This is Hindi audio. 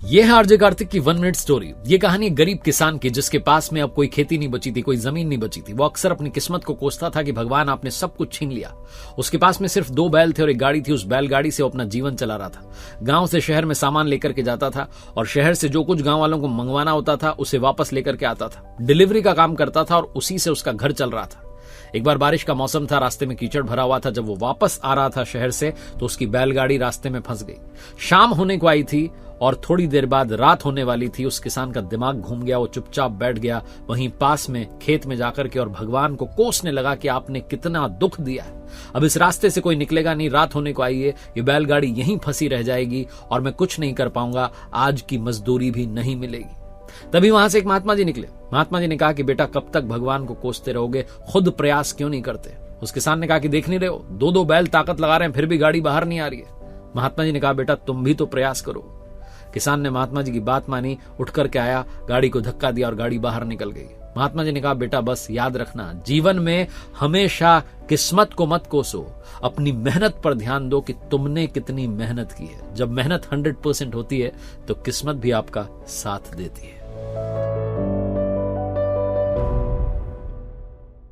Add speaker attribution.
Speaker 1: ये है आरजे कार्तिक की 1 मिनट स्टोरी। ये कहानी एक गरीब किसान की जिसके पास में अब कोई खेती नहीं बची थी, कोई जमीन नहीं बची थी। वो अक्सर अपनी किस्मत को कोसता था कि भगवान आपने सब कुछ छीन लिया। उसके पास में सिर्फ 2 बैल थे और एक गाड़ी थी। उस बैलगाड़ी से वो अपना जीवन चला रहा था। गांव से शहर में सामान लेकर के जाता था और शहर से जो कुछ गांव वालों को मंगवाना होता था उसे वापस लेकर के आता था। डिलीवरी का काम करता था और उसी से उसका घर चल रहा था। एक बार बारिश का मौसम था, रास्ते में कीचड़ भरा हुआ था। जब वो वापस आ रहा था शहर से तो उसकी बैलगाड़ी रास्ते में फंस गई। शाम होने को आई थी और थोड़ी देर बाद रात होने वाली थी। उस किसान का दिमाग घूम गया, वो चुपचाप बैठ गया वहीं पास में खेत में जाकर के और भगवान को कोसने लगा कि आपने कितना दुख दिया है। अब इस रास्ते से कोई निकलेगा नहीं, रात होने को आई है, ये बैलगाड़ी यहीं फंसी रह जाएगी और मैं कुछ नहीं कर पाऊंगा, आज की मजदूरी भी नहीं मिलेगी। तभी वहां से एक महात्मा जी निकले। महात्मा जी ने कहा कि बेटा कब तक भगवान को कोसते रहोगे, खुद प्रयास क्यों नहीं करते। उस किसान ने कहा कि देख नहीं रहे हो, 2-2 बैल ताकत लगा रहे हैं फिर भी गाड़ी बाहर नहीं आ रही है। महात्मा जी ने कहा बेटा तुम भी तो प्रयास करो। किसान ने महात्मा जी की बात मानी, उठ करके आया, गाड़ी को धक्का दिया और गाड़ी बाहर निकल गई। महात्मा जी ने कहा बेटा बस याद रखना, जीवन में हमेशा किस्मत को मत कोसो, अपनी मेहनत पर ध्यान दो कि तुमने कितनी मेहनत की है। जब मेहनत 100% होती है तो किस्मत भी आपका साथ देती है।